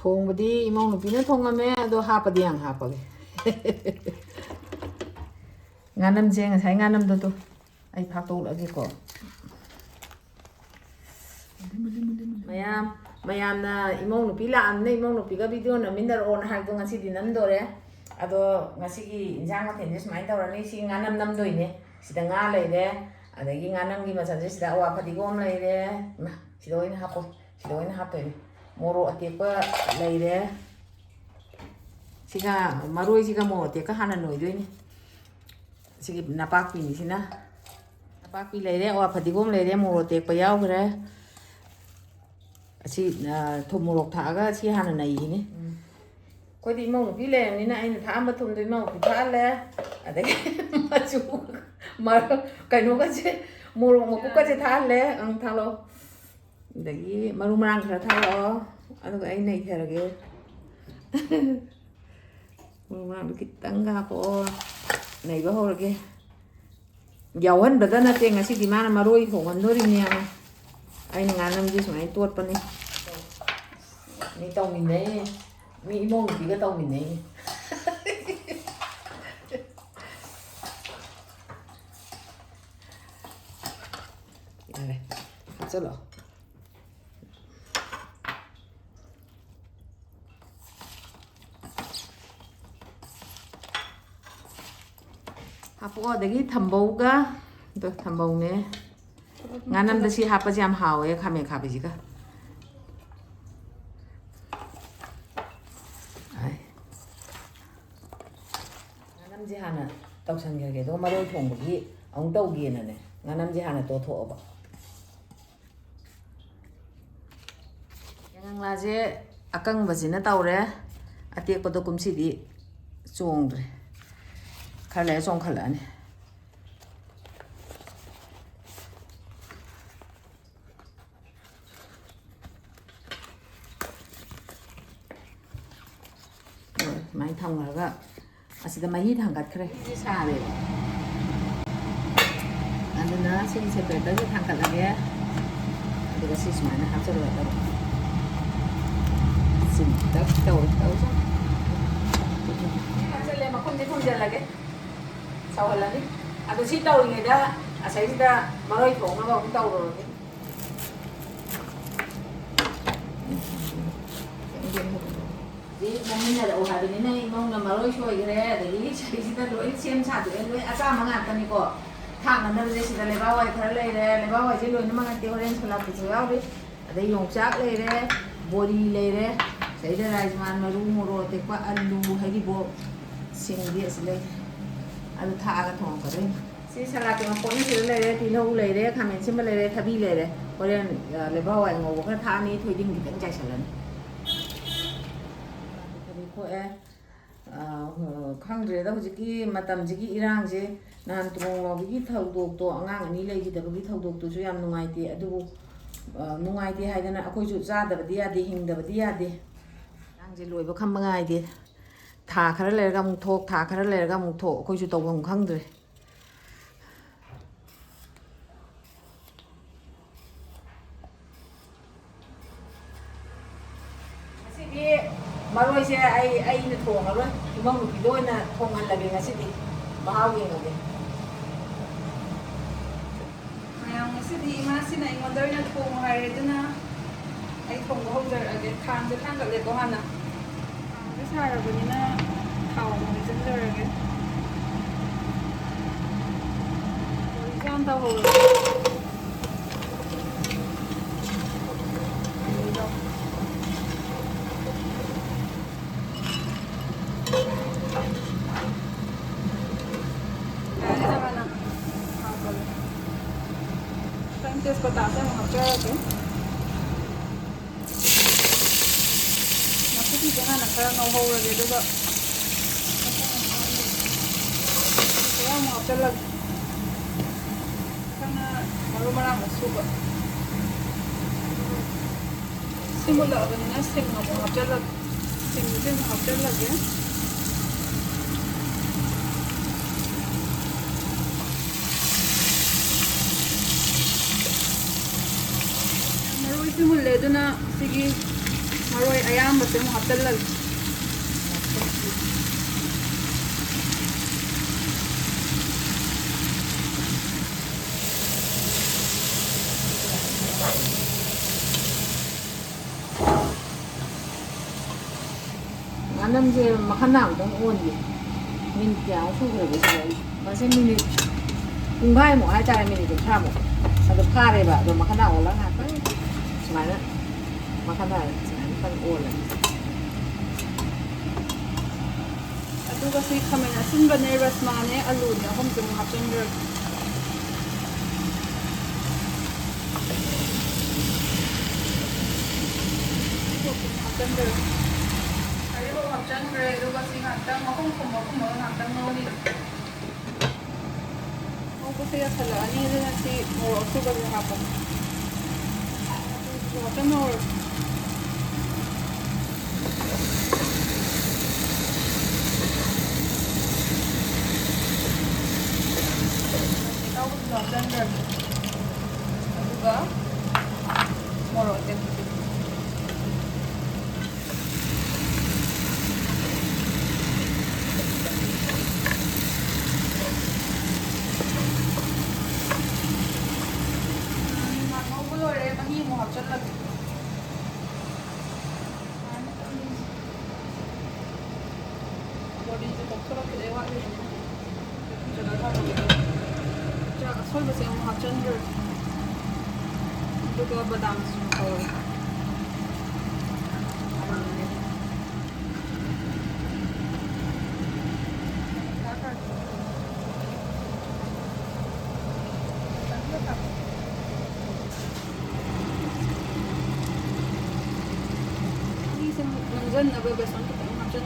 ꯊꯣꯡꯕꯗꯤ ꯏꯃꯧ ꯅꯨꯄꯤꯅ ꯊꯣꯡꯉꯝꯃꯦ ꯑꯗꯣ ꯍꯥꯞꯄꯗꯤ ꯌꯥꯝ ꯍꯥꯞꯄꯒꯦ ꯉꯥꯅꯝꯁꯦ ꯉꯁꯥꯏ ꯉꯥꯅꯝꯗꯣ ꯑꯩ ꯐꯥꯛꯇꯣꯛꯂꯛꯑꯒꯦꯀꯣ ꯃꯌꯥꯝꯅ ꯏꯃꯧ ꯅꯨꯄꯤ ꯂꯥꯛꯑꯝꯅ ꯏꯃꯧ ꯅꯨꯄꯤꯒ ꯚꯤꯗꯤꯑꯣ ꯅꯝꯃꯤꯟꯅꯔꯛꯑꯣꯅ ꯍꯥꯏꯕꯗꯣ ꯉꯁꯤꯗꯤ ꯅꯝꯗꯣꯔꯦ ꯑꯗꯣ ꯉꯁꯤꯒꯤ ꯏꯟꯖꯥꯡ ꯃꯊꯦꯜꯁꯦ ꯁꯨꯃꯥꯏꯅ ꯇꯧꯔꯅꯤ ꯁꯤ ꯉꯥꯅꯝ ꯅꯝꯗꯣꯏꯅꯦ ꯁꯤꯗ ꯉꯥ ꯂꯩꯔꯦ ꯑꯗꯒꯤ ꯉꯥꯅꯝꯒꯤ ꯃꯆꯜꯁꯦ ꯁꯤꯗ ꯑꯋꯥ ꯐꯗꯤꯒꯣꯝ ꯂꯩꯔꯦ ꯁꯤꯗ ꯑꯣꯏꯅ ꯍꯥꯞꯄꯣ ꯁꯤꯗ ꯑꯣꯏꯅ ꯍꯥꯞꯇꯣꯏꯅꯦ ꯃꯣꯔꯣꯛ ꯑꯇꯦꯛꯄ ꯂꯩꯔꯦ siga maroi siga mo te ka hana noi doi ni sigi napak pi ni sina napak pi leire wa phadigom leire mo te pa yaw gre asi thum morok tha ga si hana nai ni ko di mo pi le ni na ai tha am thum doi mo pi tha le adagi machu mar kai no ga che morok mo ku ka che tha le ang tha lo adagi maru marang khara tha lo adu ai nei thara ge Murang kitang gapo nei ba horage yawan badana te ngasi di mana maroi thongan dori ni ang ai nganam ji sumai tot pani ni tau min nei mi mong bi ga tau min nei ale chalo hapo adagi thambauga to thambau ne nganam da si hapa jam hawe khame khabe jiga ai nganam ji hana tawsan ge do maroi thongbugi ang taw ge na ne nganam ji hana to tho ba yang la je akang bajina tawre atek pa do kumsi di chongdre khale chong khalani mai thong ga asida mai thang gat khre sa le anduna sin se pe da thang kala ge adiga sis mana ha chalo da sin dak taw sa le ma khom de thong ja lage sawalani adu si tawri da asai da maroi thong na ba ung taw ro ni mong na da o ha ni nei mong na maroi shoi gre da ni sai si da loi sem sa de loi asa ma nga ta ni ko thang na de si da le ba wai khar le ba wai je loi na ma nga te oren sala pu chu yaw de da yong chak le re bori le re sai da rai man maru moro te pa alu hai di bo sing di as le alu tha ga thong ka re si sala ke ma ko ni si le re ti no le re khamen sim le re thabi le re oren le ba wai ngo ka tha ni thoi ding ki tang chai salan ko e khangdre da hujiki matam jigi irang je nan trong lo gi thaudok to angang ani lei gi da gi thaudok to ju yam nungai ti adu nungai ti haidana akoi ju cha da badi ya de hing da badi ya de ang je loi ba kham ngai de tha khara le ga mu thok tha khara le ga mu thok akoi ju tawang khangdre asidi maroi se ai na thong alo imong nu pido na thong an labe ngasi di bahaw ye ngode ayang ngasi di ma sina ingonder na thong hare duna ai thong ho jar age khang je khang ga le ko hana ang sa ra bani na thaw mo je jar age jan ta ho Patatas yang macam apa? Masih di jangan nak kena houre gitu tak? Saya mau apa lagi? Karena malu marah masuk. Simula abang ni sim mau apa lagi? Sim mau apa lagi? Simule duna sigi maroi ayambase amuꯛ hapchallage Anam je makan nam dong on di. Min jauh tu kerja sih. Masih minit. Unggai mau aja minit tu kamu. Ada kare ba, do makan nam orang apa? Semana makan nam semana kan on. aduga si khamen asinba ne rasma ne alu ne hom chu hapchanre hapchanre aduga si hatang mahom hatang no ni ko siya sala ani na si mo suga ni hapon hatang no hapchanre aduga moro te body 좀 덕스럽게 내와야 되네. 제가 하고 자, 설거지 좀 하전들. 그리고 바다м 좀 넣어요. Nandyan na bebesan ko yung hapchan.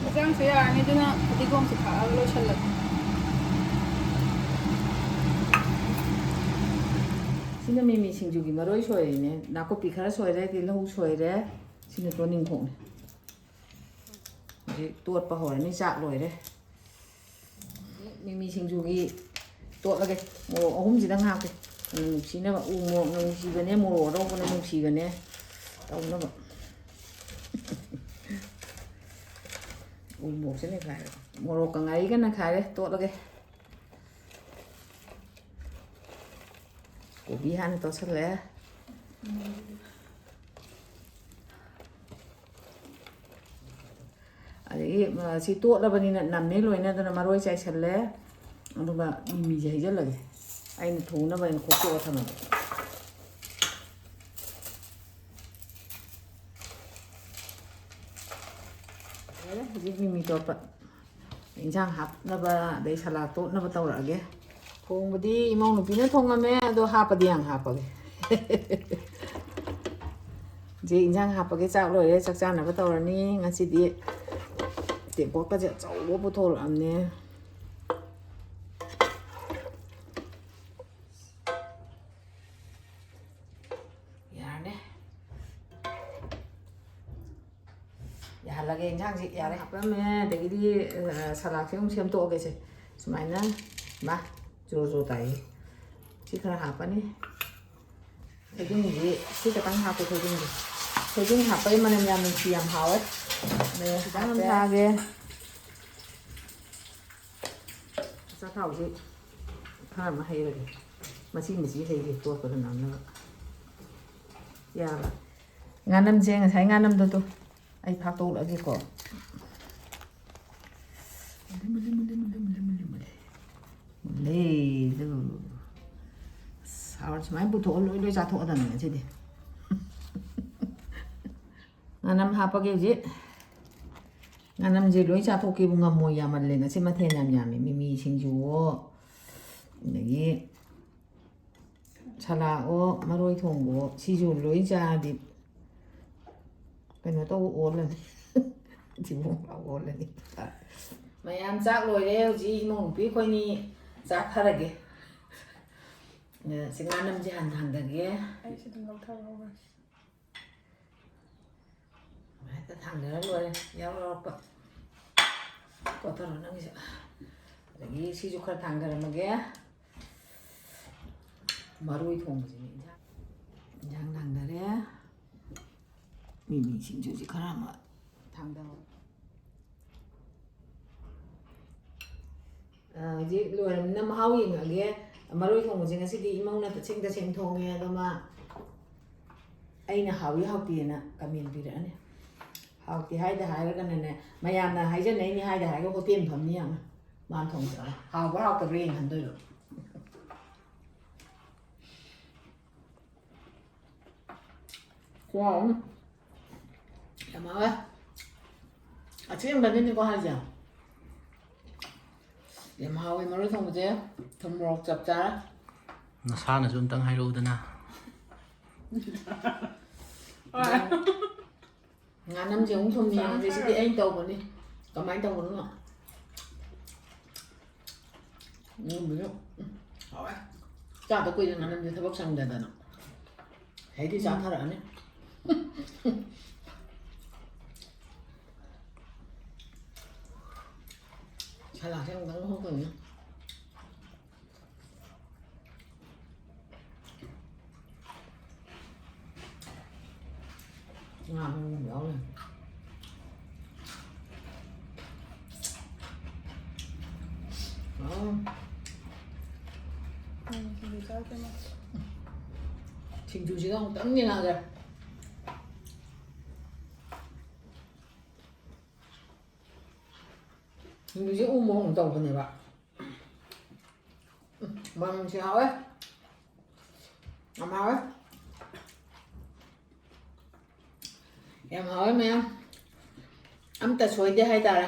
Masang siya, hindi na pati kong si Kaalo siya lang. Sina mimi singjugi maroi shoy ne, nako pikara shoy re, tilahu shoy re, sina to ning khong ne. Tuột vào hỏi nên chạm rồi đấy mình singjugi tuột là cái mồ hôm gì đang học cái mình chỉ nó bảo mồ mình chỉ cái này mồ đâu có nên chỉ cái này đâu nó bảo mồ sẽ này khai mồ cả ngày cái này khai đấy tuột là cái của bi han to sắt lẽ đấy mà chỉ tuột là bên này nằm nấy rồi nên tôi mà rồi chạy sạch lẽ nó bảo mì dày rất là anh thú nó bên khô khô thằng này đấy cái mì to bận mình trang hấp nó bà đấy salad tốt nó bà tàu ra cái thùng mà đi mong nó pin nó thùng mà mẹ đồ hấp đi hàng hấp cái chị trang hấp cái chảo rồi đấy chắc chắn là bà tàu ra ní ngay chỉ đi để có cái chậu bố bố thô làm nè lagi yang sih ya apa me để đi salad thì không xem to cái gì semai na ba juru tai chỉ khá hấp anh ấy cái gì chỉ cái tăng hấp thôi cái hấp ấy mà em làm mình làm hảo ấy nè đang làm sao kìa sao thảo chứ khá mà hay rồi mà chỉ hay thì tua của nó nữa ya ngàn năm riêng thấy ngàn năm thôi ai phát tô lại cái cỏ lê rồi sao máy bút thổ lối ra thổ thằng này chứ đi ngàn năm hạp cái gì ngàn năm gì lối ra thổ kia bunga mồi ya mà lên nó sẽ mất thêm nhảm mì sinh chúa này salad ô mà rồi thùng bộ chi dù lối ra đi cái nó tao ổn lên chỉ muốn bảo ổn lên đi mày ăn chắc rồi đấy chị mong biết coi ni chắc hết rồi kì sẽ ngăn năm chỉ hành được kì ꯍꯦꯛꯇ ꯊꯥꯡꯗꯔ ꯂꯣꯏꯔꯦ ꯌꯥꯎꯔꯛꯄ ꯀꯣꯠꯊꯔꯣ ꯅꯪꯒꯤꯁꯨ ꯑꯗꯒꯤ ꯁꯤꯁꯨ ꯈꯔ ꯊꯥꯡꯗꯔꯝꯃꯒꯦ ꯃꯔꯣꯏ ꯊꯣꯡꯕꯁꯤꯅꯤ ꯏꯟꯖꯥꯡ ꯊꯥꯡꯗꯔꯦ ꯃꯤꯃꯤ ꯁꯤꯡꯖꯨꯁꯤ ꯈꯔ ꯑꯃ ꯊꯥꯡꯗꯔꯣ ꯍꯧꯖꯤꯛ ꯂꯣꯏꯔꯕꯅꯤꯅ ꯃꯍꯥꯎ ꯌꯦꯡꯉꯛꯑꯒꯦ ꯃꯔꯣꯏ ꯊꯣꯡꯕꯁꯦ ꯉꯁꯤꯗꯤ ꯏꯃꯧꯅ ꯇꯁꯦꯡ ꯊꯣꯡꯉꯦ ꯑꯗꯣ ꯃꯥ ꯑꯩꯅ ꯍꯥꯎꯏ ꯍꯥꯎꯇꯦꯅ ꯀꯃꯦꯟ ꯄꯤꯔꯛꯑꯅꯤ ꯍꯥꯎꯇꯦ ꯍꯥꯏꯗ ꯍꯥꯏꯔꯒꯅꯅꯦ ꯃꯌꯥꯝꯅ ꯍꯥꯏꯖꯅꯩꯅꯤ ꯍꯥꯏꯗ ꯍꯥꯏꯔꯒ ꯍꯣꯇꯦꯜ ꯐꯝꯅꯤ ꯌꯥꯝꯅ ꯃꯥꯅ ꯊꯣꯡꯖꯔ ꯍꯥꯎꯕ꯭ꯔꯥ ꯍꯥꯎꯇꯕ꯭ꯔꯥ ꯌꯦꯡꯍꯟꯗꯣꯏꯕ ꯋꯥꯎ ꯌꯥꯝ ꯍꯥꯎꯋꯦ ꯑꯆꯦꯡꯕꯅꯤꯅꯤꯀꯣ ꯍꯥꯏꯁꯦ ꯌꯥꯝ ꯍꯥꯎꯋꯦ ꯃꯔꯣꯏ ꯊꯣꯡꯕꯁꯦ ꯊꯨꯝ ꯃꯣꯔꯣꯛ ꯆꯞ ꯆꯥꯔꯦ ꯅꯁꯥꯅꯁꯨ ꯑꯝꯇꯪ ꯍꯥꯏꯔꯛꯎꯗꯅ ꯉꯥꯅꯝꯁꯦ ꯑꯃꯨꯛ ꯊꯨꯝ ꯌꯦꯡꯉꯁꯦ ꯁꯤꯗꯤ ꯑꯩꯅ ꯇꯧꯕꯅꯤ ꯀꯃꯥꯏꯅ ꯇꯧꯕꯅꯣ ꯍꯥꯎꯋꯦ ꯆꯥꯗ ꯀꯨꯏꯔꯦ ꯉꯥꯅꯝꯁꯦ ꯊꯕꯛ ꯁꯪꯗꯗꯅ ꯍꯩꯗꯤ ꯆꯥꯊꯔꯛꯑꯅꯤ ꯁꯂꯥꯛꯁꯦ ꯑꯃꯨꯛꯇꯪ ꯂꯧꯍꯧꯗꯣꯏꯅꯤ ngà mình béo này 진주지가 땀이 나게 진주지 우몽 떠보네 봐 bằng chị hỏi em hỏi em hỏi mấy em ꯑꯝꯇ ꯁꯣꯏꯗꯦ ꯍꯥꯏꯇꯥꯔꯦ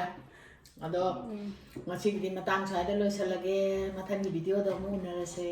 ꯑꯗꯣ ꯉꯁꯤꯒꯤꯗꯤ ꯃꯇꯥꯡ ꯁ꯭ꯋꯥꯏꯗ ꯂꯣꯏꯁꯤꯜꯂꯒꯦ ꯃꯊꯪꯒꯤ ꯚꯤꯗꯤꯑꯣꯗ ꯑꯃꯨꯛ ꯎꯅꯔꯁꯦ